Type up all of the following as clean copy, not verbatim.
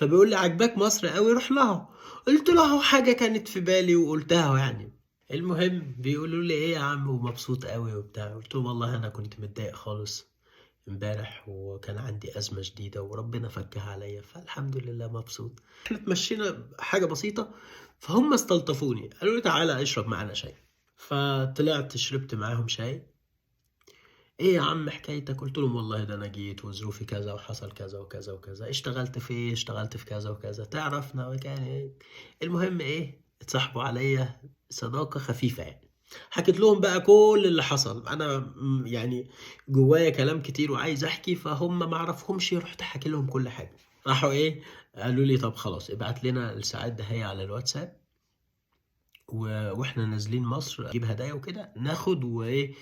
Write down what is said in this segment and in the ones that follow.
فبيقول لي عجباك مصر قوي روح لها. قلت له اهو حاجه كانت في بالي وقلتها يعني. المهم بيقولوا لي ايه يا عم ومبسوط قوي وبتاع. قلت له والله انا كنت متضايق خالص امبارح وكان عندي ازمه شديده وربنا فكها عليا فالحمد لله مبسوط. احنا اتمشينا حاجه بسيطه فهم استلطفوني قالوا لي تعالى اشرب معانا شاي. فطلعت شربت معاهم شاي. ايه يا عم حكايتك؟ قلت لهم والله ده انا جيت وظروفي كذا وحصل كذا وكذا وكذا. اشتغلت في ايه؟ اشتغلت في كذا وكذا. تعرفنا مكان ايه؟ المهم ايه اتصاحبوا عليا صداقة خفيفة يعني. حكيت لهم بقى كل اللي حصل. انا يعني جوايا كلام كتير وعايز احكي فهم ما اعرفهمش. رحت حكي لهم كل حاجة. راحوا ايه قالوا لي طب خلاص ابعت لنا الساعات ده هي على الواتساب واحنا نازلين مصر نجيب هدايا وكده ناخد وايه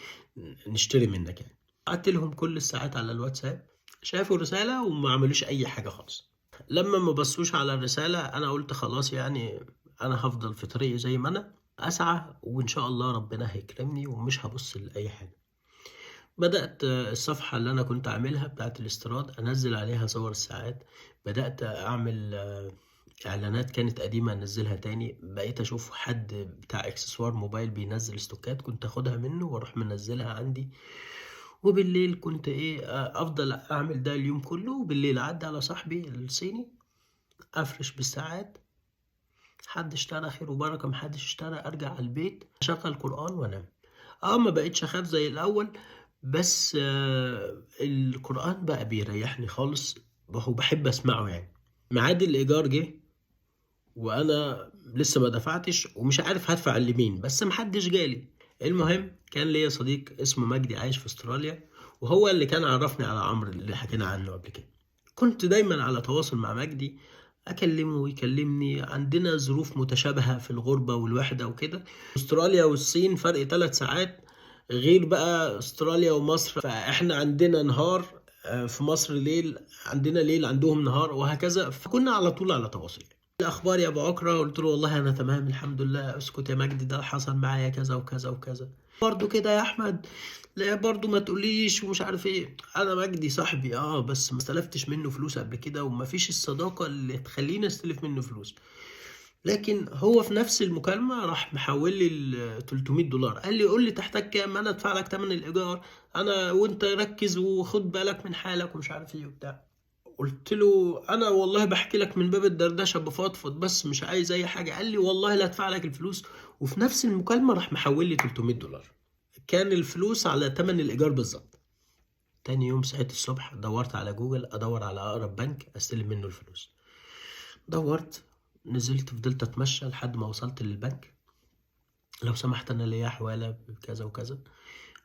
نشتري منك يعني. بعت لهم كل الساعات على الواتساب. شافوا الرسالة وما عملوش اي حاجة خالص. لما ما بصوش على الرسالة انا قلت خلاص يعني انا هفضل في طريقي زي ما انا اسعى وان شاء الله ربنا هيكرمني ومش هبص لاي حاجة. بدأت الصفحة اللي انا كنت عاملها بتاعت الاستيراد انزل عليها صور الساعات. بدأت اعمل اعلانات كانت قديمة انزلها تاني. بقيت اشوف حد بتاع اكسسوار موبايل بينزل استوكات كنت اخدها منه واروح منزلها عندي. وبالليل كنت ايه افضل اعمل ده اليوم كله. وبالليل اعدي على صاحبي الصيني افرش بالساعات. حد اشترى خير وبركة محدش اشترى ارجع على البيت اشغل قرآن وانام. ما بقيتش اخاف زي الاول بس القرآن بقى بيريحني خالص وبحب اسمعه يعني. ميعاد الايجار جه وانا لسه ما دفعتش ومش عارف هدفع لمين بس محدش جالي. المهم كان ليا صديق اسمه مجدي عايش في استراليا وهو اللي كان عرفني على عمرو اللي حكينا عنه قبل كده. كنت دايما على تواصل مع مجدي اكلمه ويكلمني. عندنا ظروف متشابهة في الغربة والوحدة وكده. استراليا والصين فرق 3 ساعات غير بقى استراليا ومصر. فاحنا عندنا نهار في مصر ليل عندنا ليل عندهم نهار وهكذا. فكنا على طول على تواصل. الاخبار يا ابو عكرة؟ قلت له والله انا تمام الحمد لله. اسكت يا مجدي ده حصل معايا كذا وكذا وكذا. برضو كده يا احمد؟ لا برضو ما تقوليش ومش عارف ايه. انا مجدي صاحبي بس ما استلفتش منه فلوس قبل كده وما فيش الصداقة اللي تخليني استلف منه فلوس. لكن هو في نفس المكالمة راح محول لي ال 300 دولار. قال لي قول لي تحتاج كام انا ادفع لك تمن الايجار. انا وانت ركز وخد بالك من حالك ومش عارف ايه وبتاع. قلت له انا والله بحكي لك من باب الدردشه بفضفض بس مش عايز اي حاجه. قال لي والله لا ادفع لك الفلوس. وفي نفس المكالمه راح محول لي 300 دولار. كان الفلوس على تمن الايجار بالظبط. تاني يوم صحيت الصبح دورت على جوجل ادور على اقرب بنك استلم منه الفلوس. دورت نزلت فضلت اتمشى لحد ما وصلت للبنك. لو سمحت انا ليا حواله بكذا وكذا.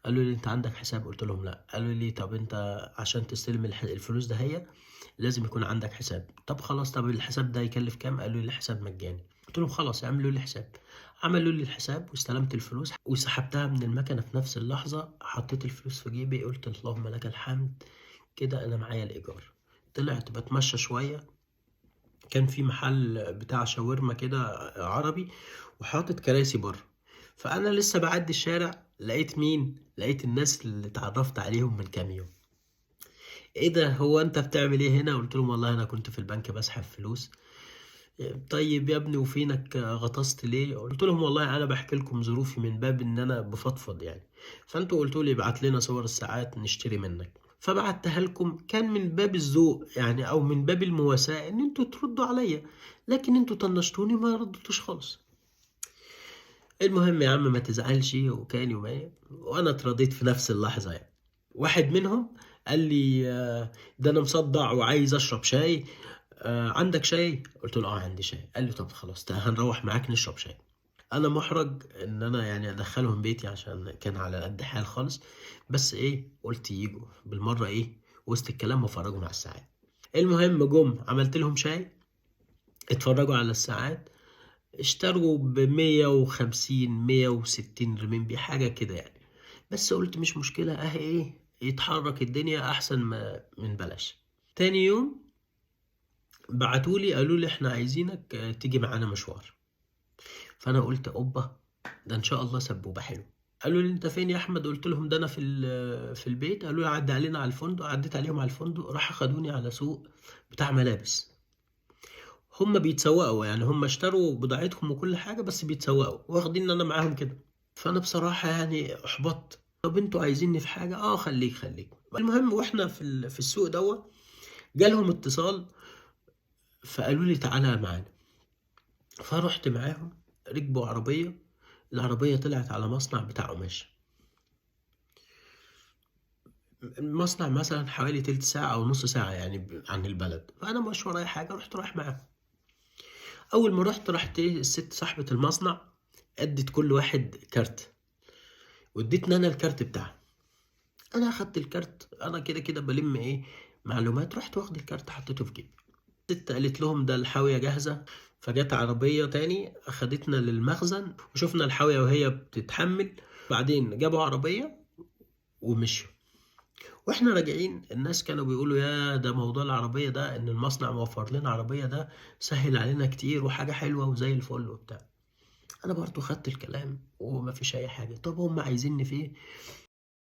قالوا لي انت عندك حساب؟ قلت لهم لا. قالوا لي طب انت عشان تستلم الفلوس ده هي لازم يكون عندك حساب. طب خلاص طب الحساب ده يكلف كام؟ قالوا لي الحساب مجاني. قلت لهم خلاص اعملوا لي حساب. عملوا لي الحساب واستلمت الفلوس وسحبتها من المكنة في نفس اللحظة. حطيت الفلوس في جيبي قلت اللهم لك الحمد كده انا معايا الايجار. طلعت بتمشى شوية. كان في محل بتاع شاورما كده عربي وحاطط كراسي بره. فانا لسه بعدي الشارع لقيت مين؟ لقيت الناس اللي اتعرفت عليهم من كام يوم. ايه ده هو انت بتعمل ايه هنا؟ قلت لهم والله انا كنت في البنك بسحب فلوس. طيب يا ابني وفينك غطست ليه؟ قلت لهم والله انا بحكي لكم ظروفي من باب ان انا بفضفض يعني. فانتوا قلتوا لي ابعت لنا صور الساعات نشتري منك فبعتها لكم. كان من باب الذوق يعني او من باب المواساة ان انتوا تردوا عليا. لكن انتوا طنشتوني ما ردتوش خالص. المهم يا عم ما تزعلش وكان يومين وانا اترضيت في نفس اللحظة يعني. واحد منهم قال لي ده انا مصدع وعايز اشرب شاي. عندك شاي؟ قلت له عندي شاي. قال لي طب خلاص هنروح معاك نشرب شاي. انا محرج ان انا يعني ادخلهم بيتي عشان كان على قد حال خالص. بس ايه قلت يجوا بالمرة ايه وسط الكلام وافرجهم على الساعات. المهم جم عملت لهم شاي. اتفرجوا على الساعات. اشتروا ب150 160 رمين حاجة كده يعني. بس قلت مش مشكلة اهي ايه يتحرك الدنيا احسن ما من بلاش. تاني يوم بعتولي قالوا لي احنا عايزينك تيجي معانا مشوار. فانا قلت اوبا ده ان شاء الله سبوبة حلو. قالوا لي انت فين يا احمد؟ قلت لهم ده انا في البيت. قالوا لي عدى علينا على الفندق. عديت عليهم على الفندق راح خدوني على سوق بتاع ملابس. هم بيتسوقوا، يعني هم اشتروا بضاعتهم وكل حاجة بس بيتسوقوا واخدين أنا معاهم كده. فأنا بصراحة يعني أحبطت. طب انتوا عايزيني في حاجة؟ خليك خليك. المهم واحنا في السوق دوت جالهم اتصال، فقالوا لي تعالى معانا. فرحت معاهم، ركبوا عربية، العربية طلعت على مصنع بتاع قماش. المصنع مثلا حوالي تلت ساعة أو نص ساعة يعني عن البلد، فأنا مش ورايا حاجة، رحت رايح معاهم. أول ما رحت الست صاحبة المصنع ادت كل واحد كارت، واديتني أنا الكارت بتاعها. أنا أخدت الكارت، أنا كده كده بلم معلومات، رحت واخد الكارت حطيته في جيبي. الست قالت لهم ده الحاوية جاهزة. فجت عربية تاني أخدتنا للمخزن وشفنا الحاوية وهي بتتحمل. بعدين جابوا عربية ومشوا. واحنا راجعين الناس كانوا بيقولوا يا ده موضوع العربية ده، ان المصنع موفر لنا عربية، ده سهل علينا كتير وحاجة حلوة وزي الفل وبتاع. انا برضو خدت الكلام وما فيش اي حاجة. طب هم عايزيني في ايه؟